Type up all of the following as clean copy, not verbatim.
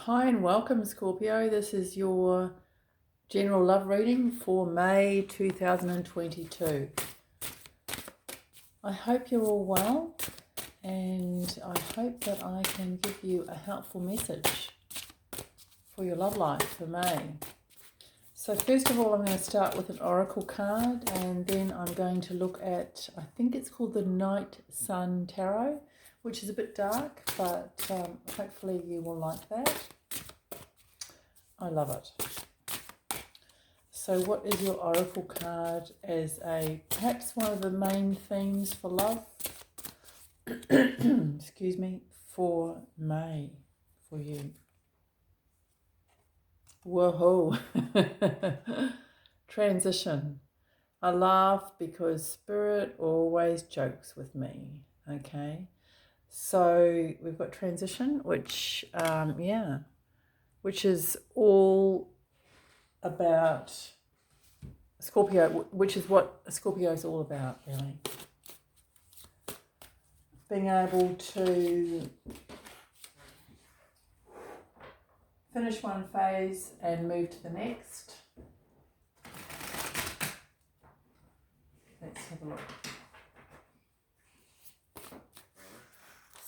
Hi and welcome, Scorpio. This is your general love reading for May 2022. I hope you're all well, and I hope that I can give you a helpful message for your love life for May. So first of all, I'm going to start with an oracle card, and then I'm going to look at, I think it's called the Night Sun Tarot, which is a bit dark, but hopefully you will like that. I love it. So what is your oracle card as perhaps one of the main themes for love? Excuse me, for May, for you. Whoa. Transition. I laugh because Spirit always jokes with me. Okay. So we've got transition, which is all about Scorpio, which is what Scorpio is all about, really. Being able to finish one phase and move to the next. Let's have a look.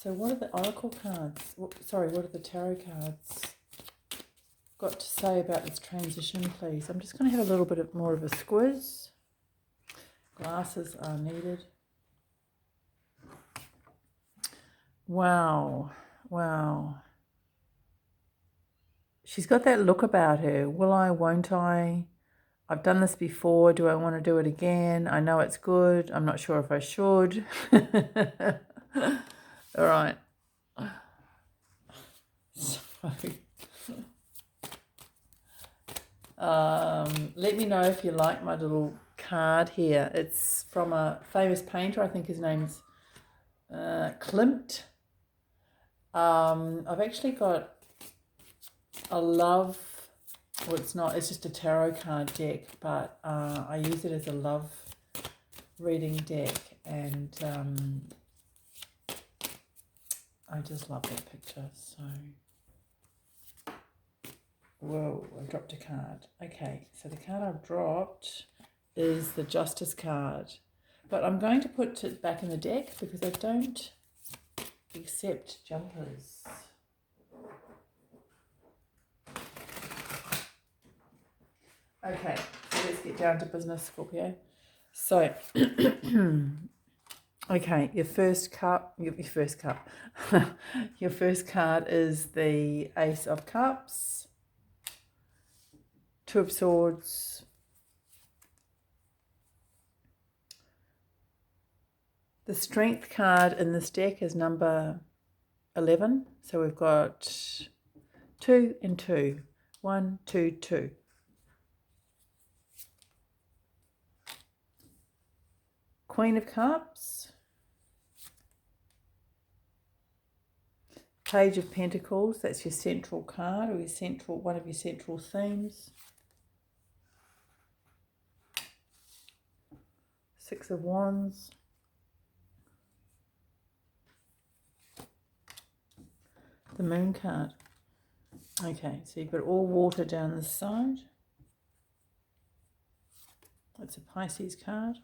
So what are the oracle cards? What are the tarot cards got to say about this transition, please? I'm just going to have a little bit more of a squiz. Glasses are needed. Wow. She's got that look about her. Will I, won't I? I've done this before. Do I want to do it again? I know it's good. I'm not sure if I should. All right. Let me know if you like my little card here. It's from a famous painter. I think his name's Klimt. I've actually got a love, well, it's just a tarot card deck, but I use it as a love reading deck, and I just love that picture. So whoa, I dropped a card. Okay, so the card I've dropped is the Justice card, but I'm going to put it back in the deck because I don't accept jumpers. Okay, so let's get down to business, Scorpio. So, okay, your first card is the Ace of Cups, Two of Swords, the Strength card in this deck is number 11. So we've got 2 and 2. 1, 2, 2. Queen of Cups, Page of Pentacles, that's your central card, or one of your central themes. Six of Wands, the Moon card. Okay, so you've got all water down the side. That's a Pisces card.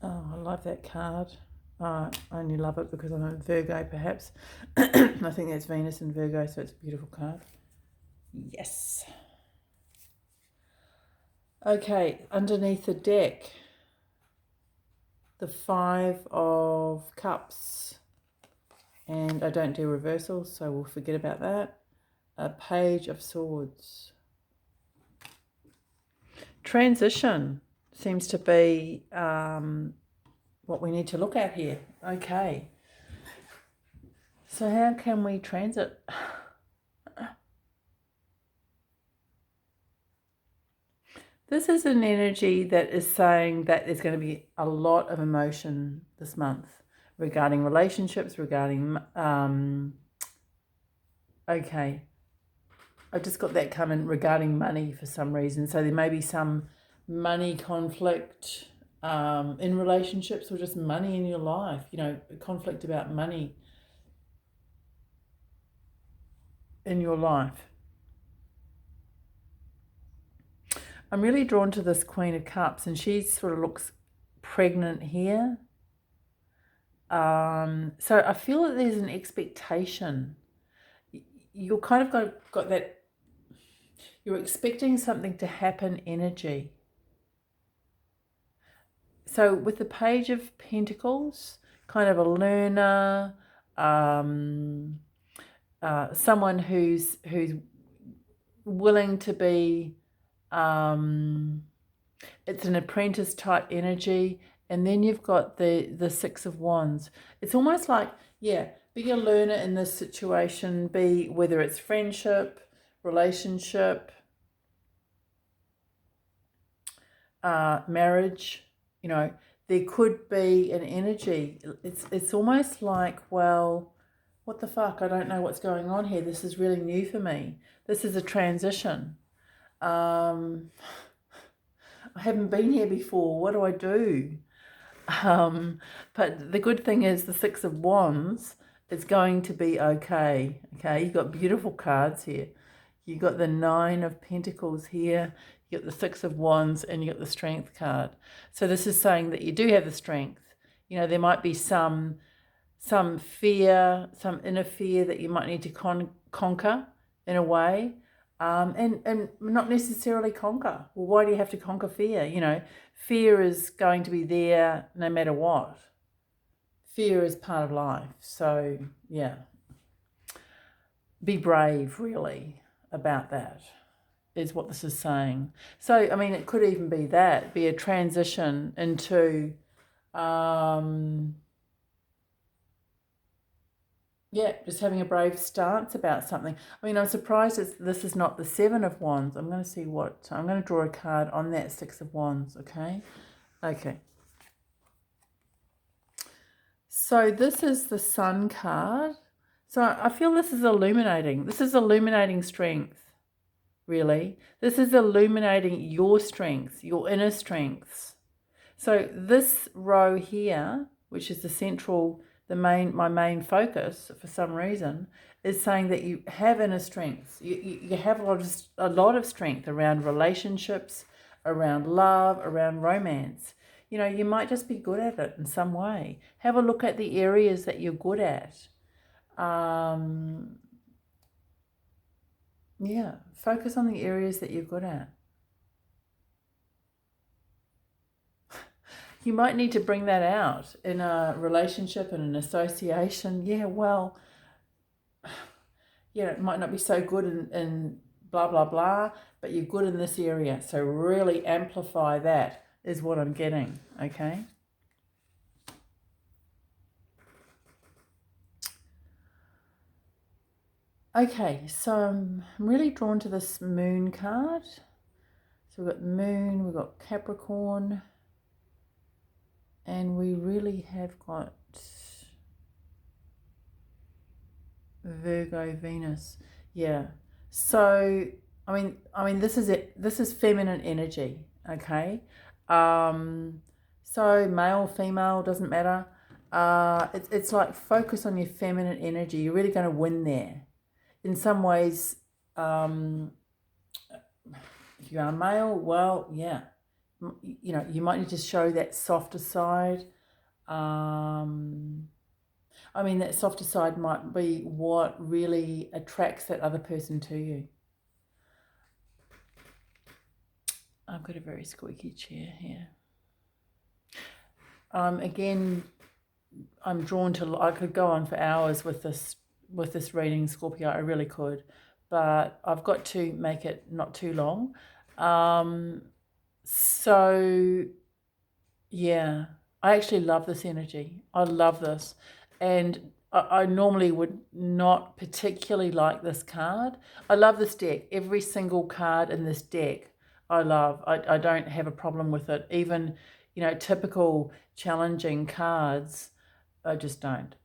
Oh, I love that card. I only love it because I'm a Virgo, perhaps. I think that's Venus in Virgo, so it's a beautiful card. Yes. Okay, underneath the deck, the 5 of Cups. And I don't do reversals, so we'll forget about that. A Page of Swords. Transition seems to be what we need to look at here. Okay. So how can we transit? This is an energy that is saying that there's going to be a lot of emotion this month regarding relationships, regarding, okay, I've just got that coming regarding money for some reason. So there may be some money conflict, in relationships or just money in your life, conflict about money in your life. I'm really drawn to this Queen of Cups, and she sort of looks pregnant here. So I feel that there's an expectation. You're kind of got that, you're expecting something to happen energy. So with the Page of Pentacles, kind of a learner, someone who's willing to be, it's an apprentice type energy. And then you've got the Six of Wands. It's almost like, be a learner in this situation, whether it's friendship, relationship, marriage, there could be an energy. It's almost like, well, what the fuck? I don't know what's going on here. This is really new for me. This is a transition. I haven't been here before. What do I do? But the good thing is the Six of Wands is going to be okay. Okay, you've got beautiful cards here. You've got the Nine of Pentacles here. You got the Six of Wands, and you got the Strength card. So this is saying that you do have the strength. There might be some fear, some inner fear that you might need to conquer in a way, and not necessarily conquer. Well, why do you have to conquer fear? Fear is going to be there no matter what. Fear is part of life. So, yeah. Be brave, really, about that, is what this is saying. So, it could even be be a transition into, just having a brave stance about something. I'm surprised this is not the Seven of Wands. I'm going to see I'm going to draw a card on that Six of Wands, okay? Okay. So this is the Sun card. So I feel this is illuminating. This is illuminating strength, really. This is illuminating your strengths, your inner strengths. So this row here, which is the central, my main focus for some reason, is saying that you have inner strengths. You have a lot of strength around relationships, around love, around romance. You might just be good at it in some way. Have a look at the areas that you're good at. Focus on the areas that you're good at. You might need to bring that out in a relationship and an association. It might not be so good in blah, blah, blah, but you're good in this area. So really amplify that is what I'm getting, okay? Okay, so I'm really drawn to this Moon card. So we've got Moon, we've got Capricorn, and we really have got Virgo, Venus. Yeah. So, this is it. This is feminine energy, okay? So male, female, doesn't matter. It's like focus on your feminine energy. You're really going to win there. In some ways, if you are male, well, yeah. You might need to show that softer side. That softer side might be what really attracts that other person to you. I've got a very squeaky chair here. Again, I'm drawn to, I could go on for hours with this reading, Scorpio. I really could. But I've got to make it not too long. So, yeah, I actually love this energy. I love this. And I normally would not particularly like this card. I love this deck. Every single card in this deck I love. I don't have a problem with it. Even, typical challenging cards, I just don't.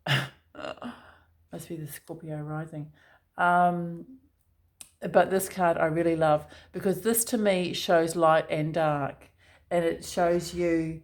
Must be the Scorpio rising. But this card I really love because this to me shows light and dark, and it shows you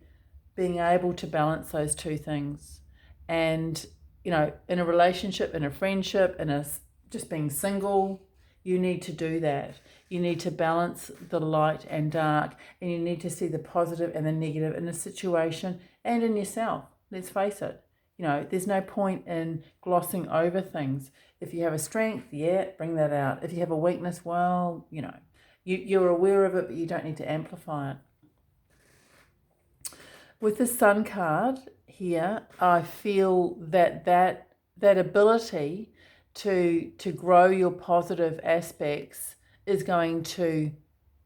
being able to balance those two things. And, you know, in a relationship, in a friendship, in a just being single, you need to do that. You need to balance the light and dark, and you need to see the positive and the negative in a situation and in yourself. Let's face it. You know, there's no point in glossing over things. If you have a strength, yeah, bring that out. If you have a weakness, well, you know, you're aware of it, but you don't need to amplify it. With the Sun card here, I feel that ability to grow your positive aspects is going to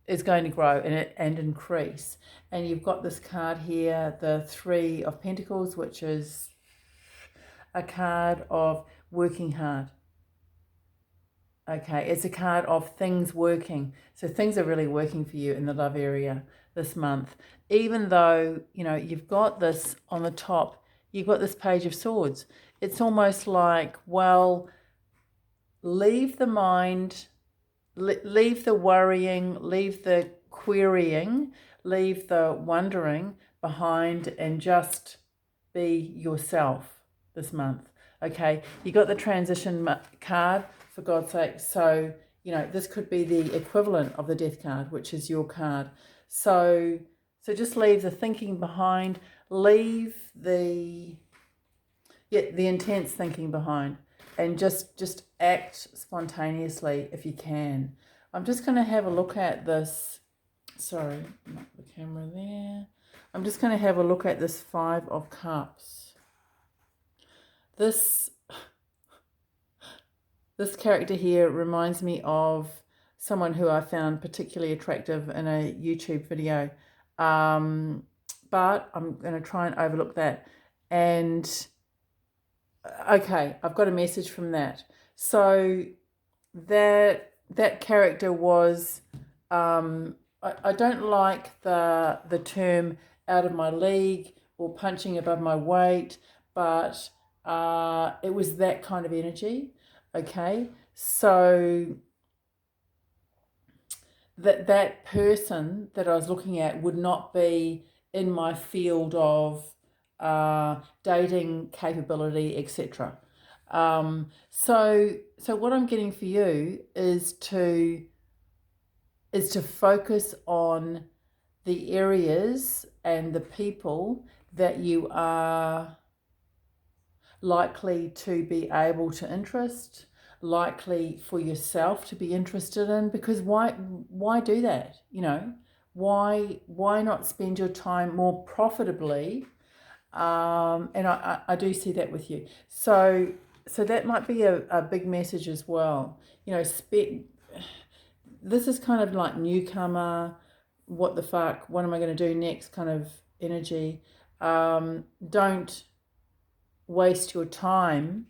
grow and increase. And you've got this card here, the Three of Pentacles, which is a card of working hard. Okay, it's a card of things working. So things are really working for you in the love area this month. Even though, you know, you've got this on the top, you've got this Page of Swords. It's almost like, well, leave the mind, leave the worrying, leave the querying, leave the wondering behind, and just be yourself this month. Okay, you got the transition card, for God's sake. So, you know, this could be the equivalent of the Death card, which is your card. So just leave the thinking behind, leave the intense thinking behind, and just act spontaneously if you can. I'm just going to have a look at this. Sorry, not the camera there. I'm just going to have a look at this Five of Cups. This character here reminds me of someone who I found particularly attractive in a YouTube video. But I'm going to try and overlook that. And okay, I've got a message from that. So that character was, I don't like the term out of my league or punching above my weight, but it was that kind of energy. Okay, so that person that I was looking at would not be in my field of dating capability, etc. So what I'm getting for you is to focus on the areas and the people that you are likely to be able to interest, likely for yourself to be interested in, because why do that? You know, why not spend your time more profitably? And I do see that with you. So that might be a big message as well. You know, this is kind of like newcomer, what the fuck, what am I going to do next kind of energy. Don't waste your time.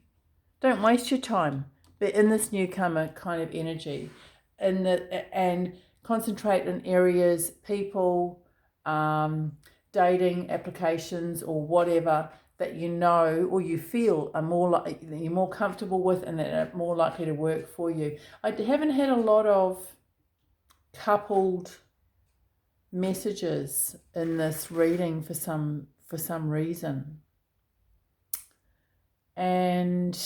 Don't waste your time, but in this newcomer kind of energy, and concentrate in areas, people, dating applications or whatever that you know or you feel are you're more comfortable with and that are more likely to work for you. I haven't had a lot of coupled messages in this reading for some reason. And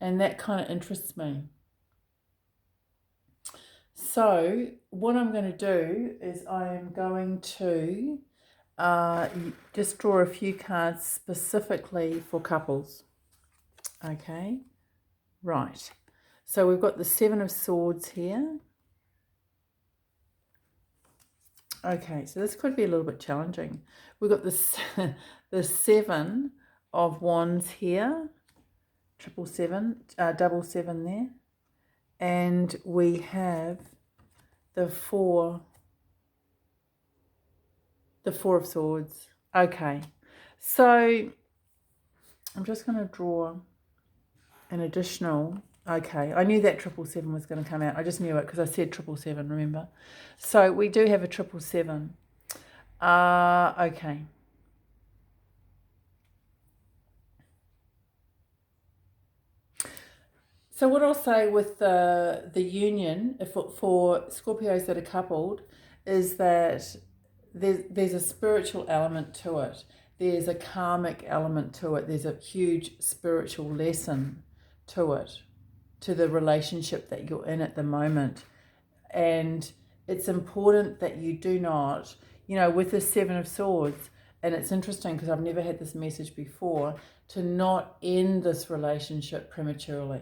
that kind of interests me. So what I'm going to do is I am going to just draw a few cards specifically for couples. Okay, right. So we've got the Seven of Swords here. Okay, so this could be a little bit challenging. We've got the Seven of Wands here. 777, there, and we have the four of Swords. Okay, so I'm just going to draw an additional. Okay, I knew that 777 was going to come out. I just knew it because I said 777. Remember, so we do have a 777. Okay. So what I'll say with the union for Scorpios that are coupled is that there's a spiritual element to it. There's a karmic element to it. There's a huge spiritual lesson to it, to the relationship that you're in at the moment. And it's important that you do not, with the Seven of Swords, and it's interesting because I've never had this message before, to not end this relationship prematurely,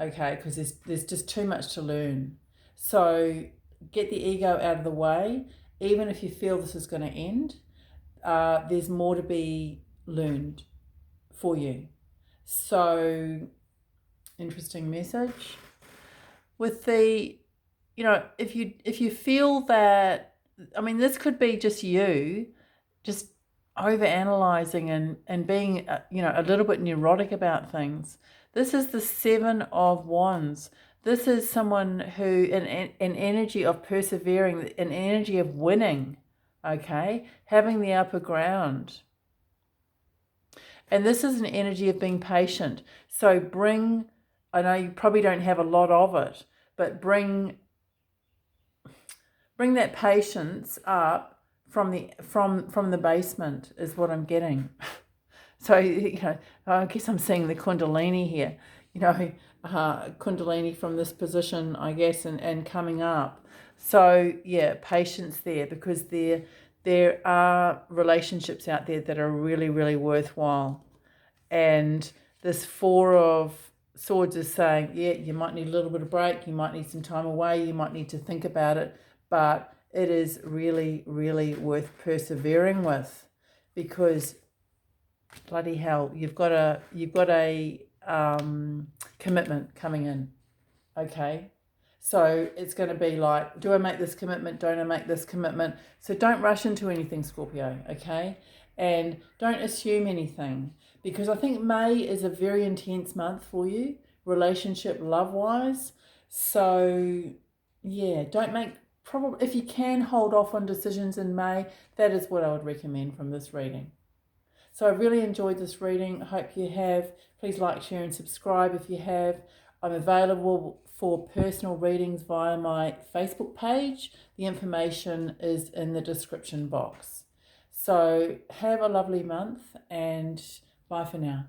okay? Because there's just too much to learn. So get the ego out of the way. Even if you feel this is going to end, there's more to be learned for you. So, interesting message. With the, if you feel that, this could be just you, just over-analyzing and being, a little bit neurotic about things. This is the Seven of Wands. This is someone who, an energy of persevering, an energy of winning, okay? Having the upper ground. And this is an energy of being patient. So I know you probably don't have a lot of it, but bring that patience up from the basement is what I'm getting. So, I guess I'm seeing the Kundalini here, Kundalini from this position, I guess, and coming up. So, yeah, patience there, because there are relationships out there that are really, really worthwhile. And this Four of Swords is saying, yeah, you might need a little bit of break, you might need some time away, you might need to think about it, but it is really, really worth persevering with, because bloody hell, you've got a commitment coming in, okay? So it's going to be like, do I make this commitment? Don't I make this commitment? So don't rush into anything, Scorpio, okay? And don't assume anything, because I think May is a very intense month for you, relationship, love-wise. So, yeah, if you can hold off on decisions in May, that is what I would recommend from this reading. So I really enjoyed this reading. I hope you have. Please like, share and subscribe if you have. I'm available for personal readings via my Facebook page. The information is in the description box. So have a lovely month, and bye for now.